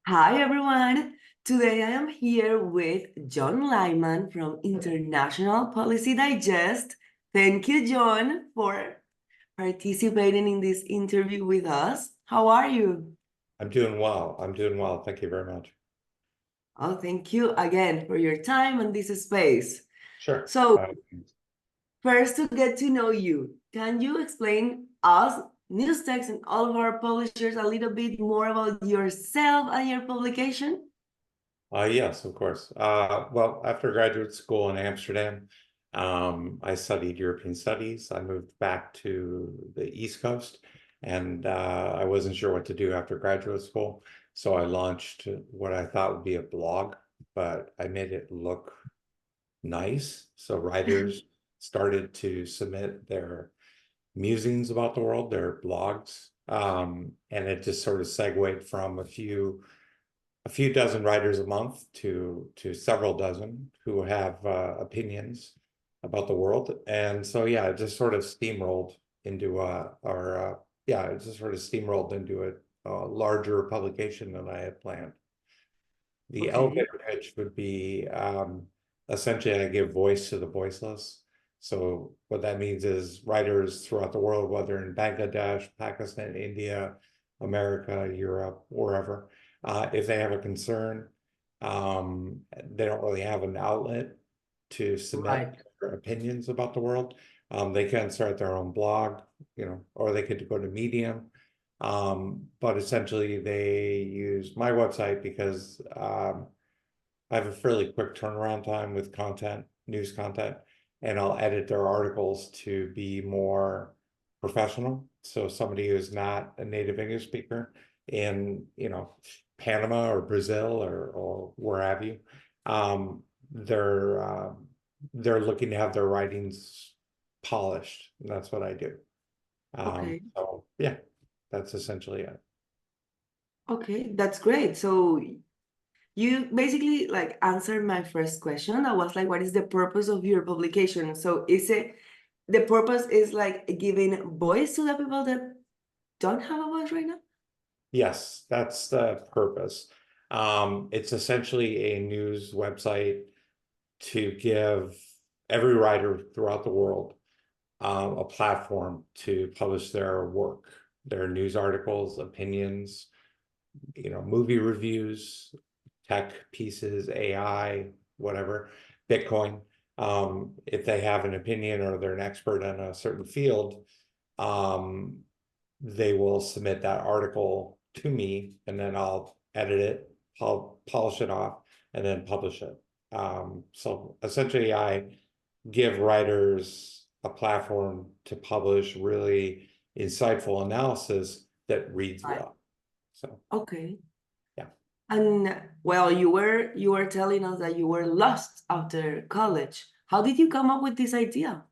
Hi everyone. Today I am here with John Lyman from International Policy Digest. Thank you, John, for participating in this interview with us. How are you? I'm doing well. I'm doing well. Thank you very much. Oh, thank you again for your time and this space. Sure. So, first to get to know you, can you explain us, Newstex, and all of our publishers a little bit more about yourself and your publication? Yes, of course. Well, after graduate school in Amsterdam, I studied European studies. I moved back to the East Coast, and I wasn't sure what to do after graduate school. So I launched what I thought would be a blog, but I made it look nice. So writers started to submit their musings about the world, their blogs, and it just sort of segued from a few dozen writers a month to several dozen who have opinions about the world. And so yeah, it just sort of steamrolled into it just sort of steamrolled into a larger publication than I had planned. The Okay. elevator pitch would be essentially I give voice to the voiceless. So what that means is writers throughout the world, whether in Bangladesh, Pakistan, India, America, Europe, wherever, if they have a concern, they don't really have an outlet to submit Right. their opinions about the world. They can start their own blog, or they could go to Medium. But essentially they use my website because I have a fairly quick turnaround time with content, news content, and I'll edit their articles to be more professional. So somebody who's not a native English speaker in, Panama or Brazil or where have you, um, they're they're looking to have their writings polished, and that's what I do. Okay. So yeah, that's essentially it. Okay, that's great. So you basically like answered my first question. That was like, what is the purpose of your publication? So is it the purpose is like giving voice to the people that don't have a voice right now? Yes, that's the purpose. It's essentially a news website to give every writer throughout the world a platform to publish their work, their news articles, opinions, movie reviews, tech pieces, AI, whatever, Bitcoin. If they have an opinion or they're an expert in a certain field, um, they will submit that article to me, and then I'll edit it, I'll polish it off, and then publish it. So essentially, I give writers a platform to publish really insightful analysis that reads Right. well. So Okay. yeah. And well, you were telling us that you were lost after college. How did you come up with this idea?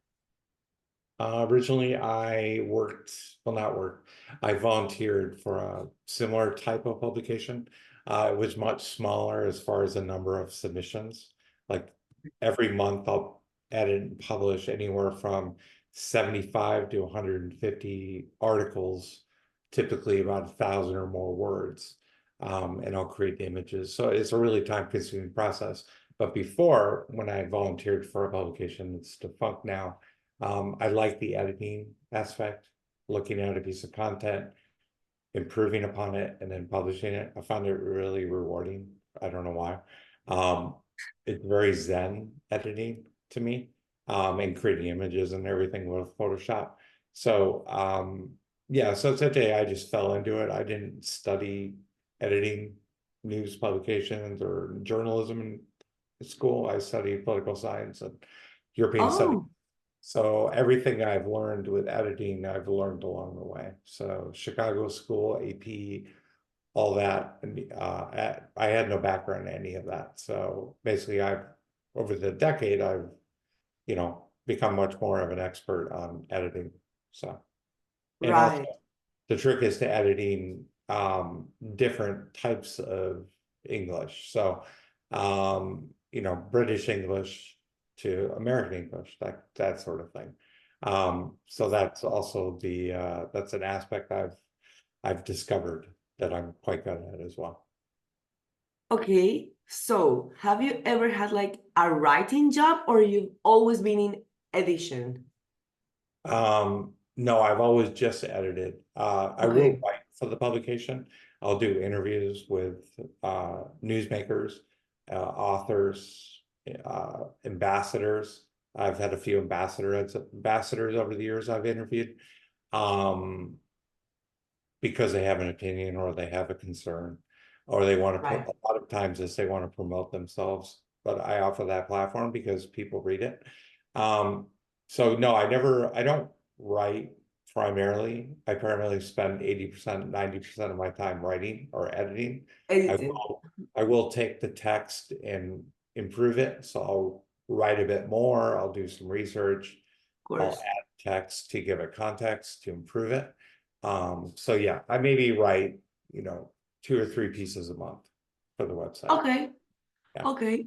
Originally, not worked, I volunteered for a similar type of publication. It was much smaller as far as the number of submissions. Like every month, I'll edit and publish anywhere from 75 to 150 articles, typically about 1,000 or more words. And I'll create the images. So it's a really time-consuming process. But before, when I volunteered for a publication, it's defunct now. I like the editing aspect, looking at a piece of content, improving upon it, and then publishing it. I found it really rewarding. I don't know why. Um, it's very zen editing to me, and creating images and everything with Photoshop. So, yeah, so today I just fell into it. I didn't study editing news publications or journalism in school. I studied political science and European studies. Oh, So everything I've learned with editing, I've learned along the way. So Chicago School, AP, all that. And I had no background in any of that. So basically, over the decade, I've, become much more of an expert on editing. So, and also right. the trick is to editing different types of English. So, British English to American English, that sort of thing. So that's also that's an aspect I've discovered that I'm quite good at as well. Okay, so have you ever had like a writing job or you've always been in edition? No, I've always just edited. I will Okay, write for the publication. I'll do interviews with newsmakers, authors, ambassadors. I've had a few ambassadors over the years I've interviewed. Um, because they have an opinion or they have a concern or they want to right. a lot of times is they want to promote themselves, but I offer that platform because people read it. um so no, I don't write primarily. I primarily spend 80%, 90% of my time writing or editing. i Editing, will I will take the text and improve it, so I'll write a bit more, I'll do some research, of I'll course. add text to give it context to improve it. So yeah, I maybe write, 2 or 3 pieces a month for the website. Okay, Yeah. okay.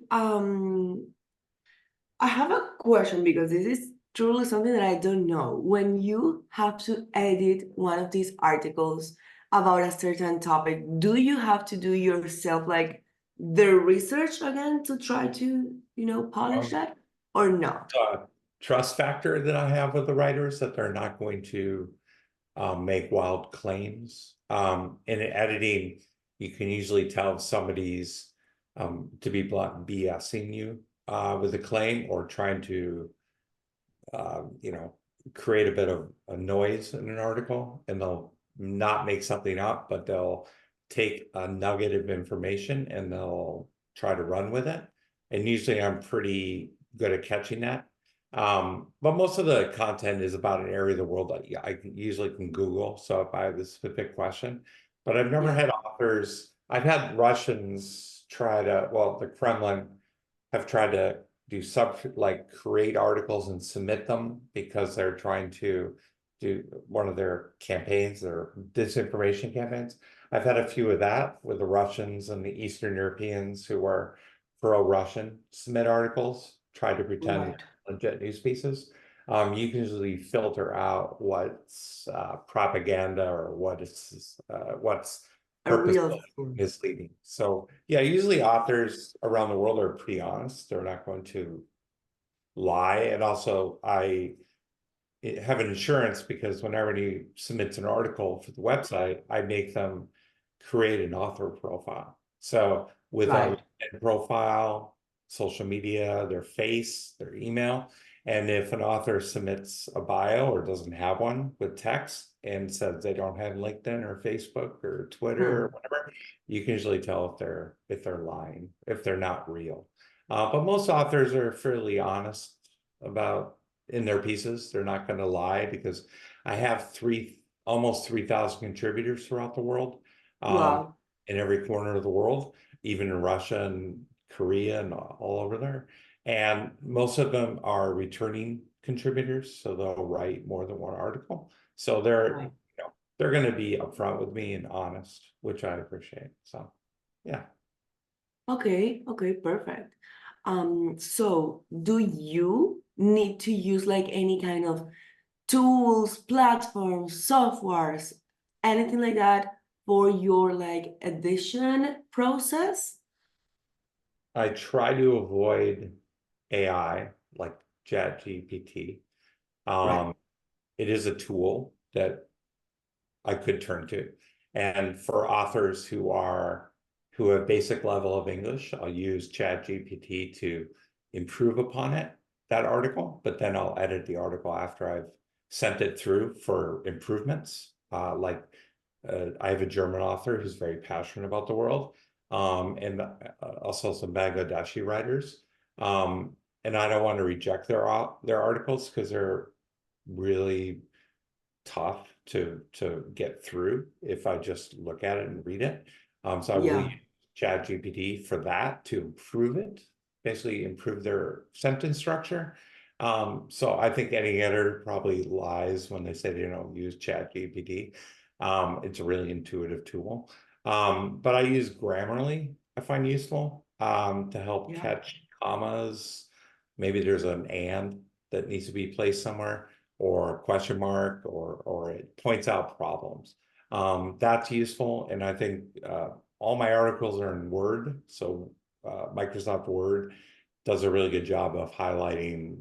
I have a question because this is truly something that I don't know. When you have to edit one of these articles about a certain topic, do you have to do yourself like the research again to try to, polish Um, that or no? Trust factor that I have with the writers that they're not going to make wild claims. In editing, you can usually tell if somebody's, to be blunt, BSing you with a claim or trying to you know, create a bit of a noise in an article, and they'll not make something up, but they'll take a nugget of information and they'll try to run with it. And usually I'm pretty good at catching that. But most of the content is about an area of the world that usually can Google. So if I have a specific question, but I've never Yeah. had authors, I've had Russians try to, well, the Kremlin have tried to do like create articles and submit them because they're trying to do one of their campaigns, their disinformation campaigns. I've had a few of that with the Russians and the Eastern Europeans who are pro-Russian submit articles, try to pretend Right. legit news pieces. You can usually filter out what's propaganda or what's A real purposeful thing. misleading. So yeah, usually authors around the world are pretty honest. They're not going to lie. And also I have an insurance because whenever you submits an article for the website, I make them create an author profile. So with a Right. profile, social media, their face, their email. And if an author submits a bio or doesn't have one with text and says they don't have LinkedIn or Facebook or Twitter or Hmm. whatever, you can usually tell if they're lying, if they're not real. But most authors are fairly honest about in their pieces. They're not going to lie because I have almost 3,000 contributors throughout the world, um, Wow. in every corner of the world, even in Russia and Korea and all over there. And most of them are returning contributors, so they'll write more than one article. So Right. they're going to be upfront with me and honest, which I appreciate. So yeah. Okay, okay, perfect. So do you need to use like any kind of tools, platforms, softwares, anything like that for your like edition process? I try to avoid AI like ChatGPT. Right. Um, it is a tool that I could turn to. And for authors who have basic level of English, I'll use ChatGPT to improve upon that article, but then I'll edit the article after I've sent it through for improvements. I have a German author who's very passionate about the world, and also some Bangladeshi writers. Um, and I don't want to reject their articles because they're really tough to get through if I just look at it and read it. So I will use Yeah. ChatGPT for that to improve it, basically improve their sentence structure. So I think any editor probably lies when they say they don't use ChatGPT. It's a really intuitive tool. But I use Grammarly, I find useful, to help Yeah. catch commas. Maybe there's an and that needs to be placed somewhere, or a question mark, or it points out problems. That's useful. And I think all my articles are in Word, so Microsoft Word does a really good job of highlighting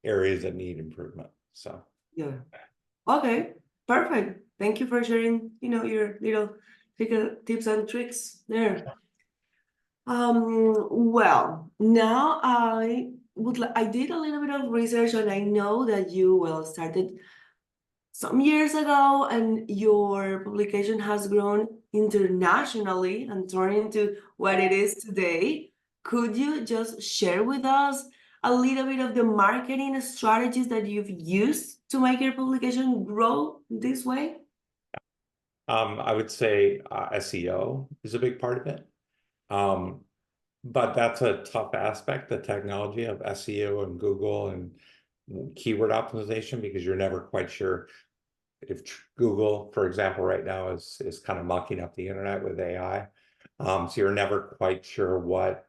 areas that need improvement. So Yeah. Okay, perfect. Thank you for sharing, your little tips and tricks there. Well, now I did a little bit of research, and I know that you started some years ago, and your publication has grown internationally and turned into what it is today. Could you just share with us a little bit of the marketing strategies that you've used to make your publication grow this way? I would say SEO is a big part of it. But that's a tough aspect, the technology of SEO and Google and keyword optimization, because you're never quite sure if Google, for example, right now is kind of mucking up the internet with AI. So you're never quite sure what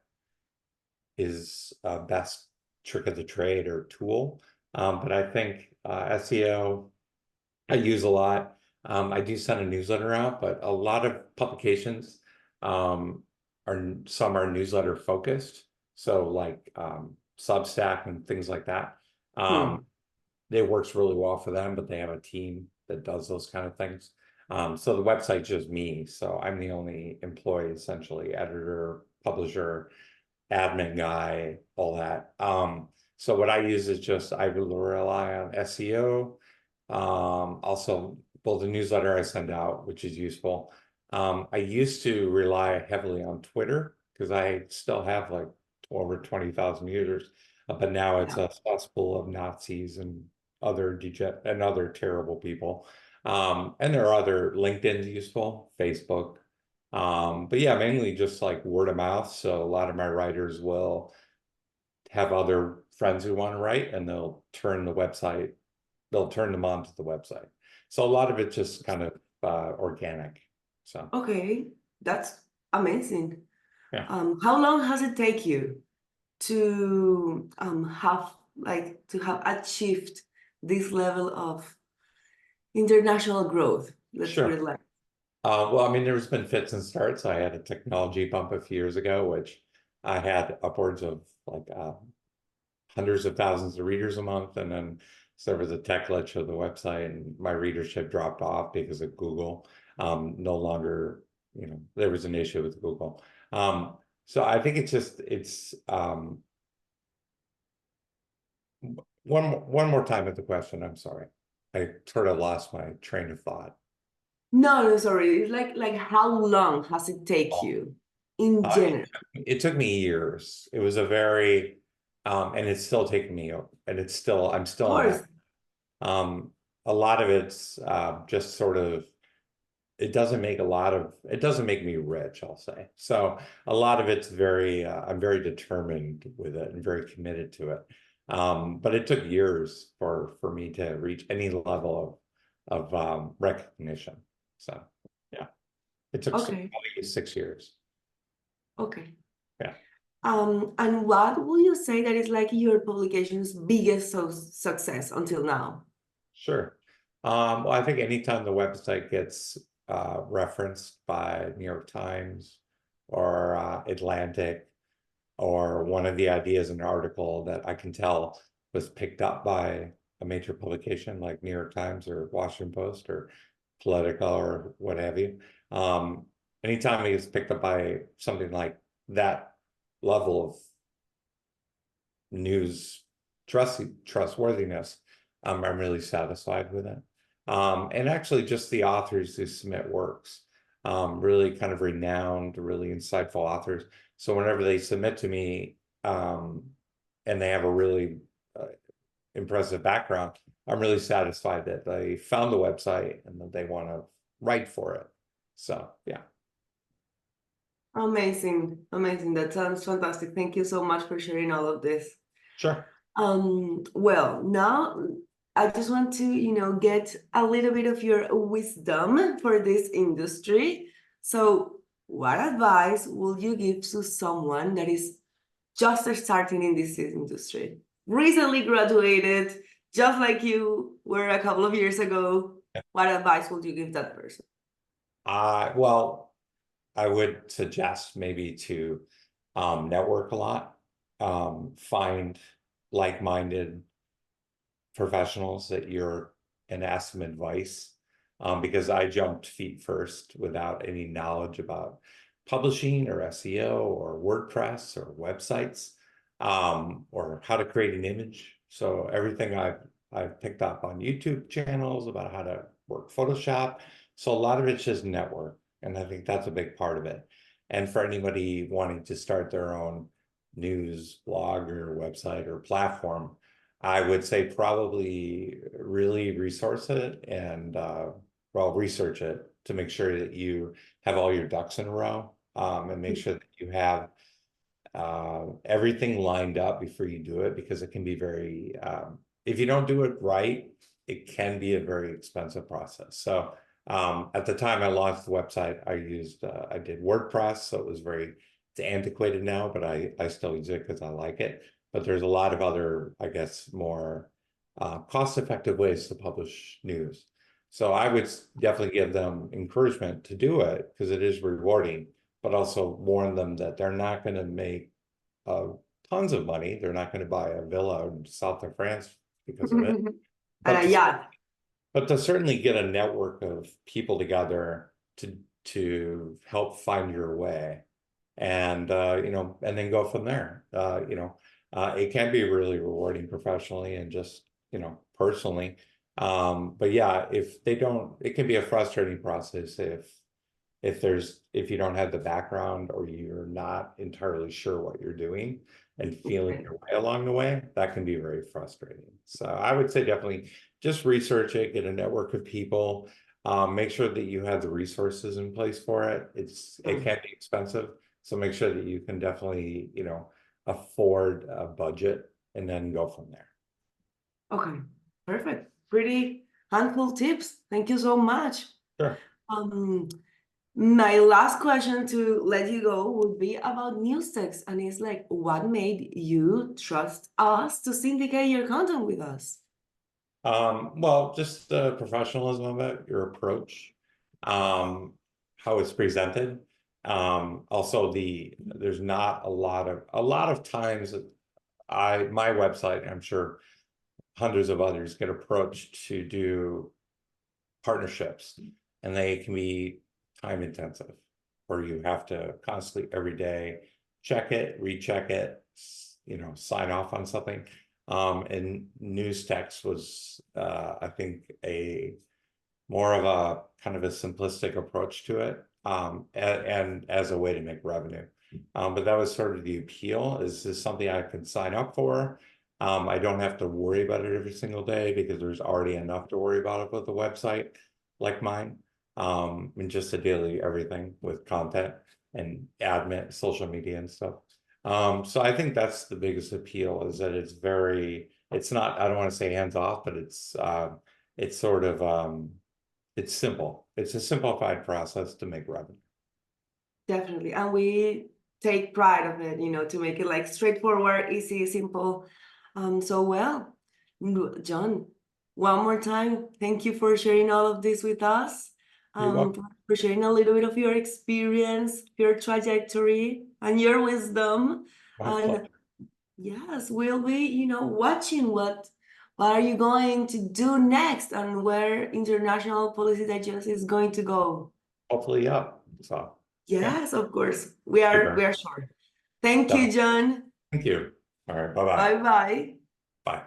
is best trick of the trade or tool. But I think SEO, I use a lot. I do send a newsletter out, but a lot of publications some are newsletter focused. So like Substack and things like that. Hmm. It works really well for them, but they have a team that does those kind of things. So the website's just me. So I'm the only employee, essentially, editor, publisher, admin guy, all that. So what I use is just I rely on SEO. Also, well, the newsletter I send out, which is useful. I used to rely heavily on Twitter because I still have like over 20,000 users, but now it's a cesspool of Nazis and other terrible people. And there are other LinkedIn's useful, Facebook. But yeah, mainly just like word of mouth. So a lot of my writers will have other friends who want to write, and they'll turn them on to the website. So a lot of it's just kind of organic. So Okay, that's amazing. yeah, How long has it take you to have achieved this level of international growth? Let's put it sure. like. Well, I mean, there's been fits and starts. I had a technology bump a few years ago, which I had upwards of like hundreds of thousands of readers a month, and then there was a tech glitch of the website, and my readership dropped off because of Google. No longer, there was an issue with Google. So I think it's one more time at the question. I'm sorry, I sort of lost my train of thought. No, no, sorry. It's like how long has it take you in Uh, general? it took me years. It was a very, and it's still taking me, and I'm Of still in course. that. A lot of it's just sort of, it doesn't make me rich, I'll say. So a lot of it's I'm very determined with it and very committed to it. But it took years for me to reach any level of recognition. So yeah, it took Okay. probably 6 years. Okay. Yeah. And what will you say that is like your publication's biggest success until now? Sure. Well, I think anytime the website gets referenced by New York Times or Atlantic, or one of the ideas in an article that I can tell was picked up by a major publication like New York Times or Washington Post or Politico or what have you. Anytime it gets picked up by something like that level of news trustworthiness, I'm really satisfied with it. And actually just the authors who submit works, really kind of renowned, really insightful authors. So whenever they submit to me, and they have a really impressive background, I'm really satisfied that they found the website and that they want to write for it. So yeah, Amazing. Amazing. That sounds fantastic. Thank you so much for sharing all of this. sure. Well, now I just want to, get a little bit of your wisdom for this industry. So, what advice would you give to someone that is just starting in this industry? Recently graduated, just like you were a couple of years ago. What advice would you give that person? Well, I would suggest maybe to network a lot, find like-minded professionals that you're and ask them advice. Because I jumped feet first without any knowledge about publishing or SEO or WordPress or websites, or how to create an image. So everything I've picked up on YouTube channels about how to work Photoshop. So a lot of it's just network, and I think that's a big part of it. And for anybody wanting to start their own news blog or website or platform, I would say probably really resource it and well, research it to make sure that you have all your ducks in a row, and make sure that you have everything lined up before you do it, because it can be very, if you don't do it right, it can be a very expensive process. So at the time I launched the website, I did WordPress, so it was it's antiquated now, but I still use it because I like it. But there's a lot of other, I guess, more cost-effective ways to publish news. So I would definitely give them encouragement to do it because it is rewarding, but also warn them that they're not going to make tons of money. They're not going to buy a villa in south of France because of it. But Yeah, to certainly get a network of people together to help find your way, and and then go from there. It can be really rewarding professionally and just personally. But yeah, if they don't, it can be a frustrating process if you don't have the background or you're not entirely sure what you're doing and feeling okay. your way along the way. That can be very frustrating. So I would say definitely just research it, get a network of people, make sure that you have the resources in place for it. It can be expensive, so make sure that you can definitely afford a budget and then go from there. Okay, perfect. Pretty handful tips. Thank you so much. Sure. My last question to let you go would be about Newstex, and it's like, what made you trust us to syndicate your content with us? Well, just the professionalism of it, your approach, how it's presented. Also there's not a lot of times that my website, I'm sure hundreds of others get approached to do partnerships, and they can be time intensive, where you have to constantly every day check it, recheck it, sign off on something. And Newstex was, I think, a more of a kind of a simplistic approach to it, and as a way to make revenue. But that was sort of the appeal. Is this something I can sign up for? I don't have to worry about it every single day because there's already enough to worry about with a website like mine, and just a daily everything with content and admin, social media and stuff. So I think that's the biggest appeal, is that it's not, I don't want to say hands off, but it's sort of, it's simple. It's a simplified process to make revenue. Definitely. And we take pride of it, to make it like straightforward, easy, simple. Well, John, one more time, thank you for sharing all of this with us. You're welcome. For sharing a little bit of your experience, your trajectory, and your wisdom. My And pleasure. yes, we'll be, watching what are you going to do next and where international policy digest is going to go. Hopefully, yeah. So yeah. Yes, of course. We Thank you are very we much. are sure. Thank you, Definitely. John. Thank you. All right. Bye-bye. Bye bye. Bye.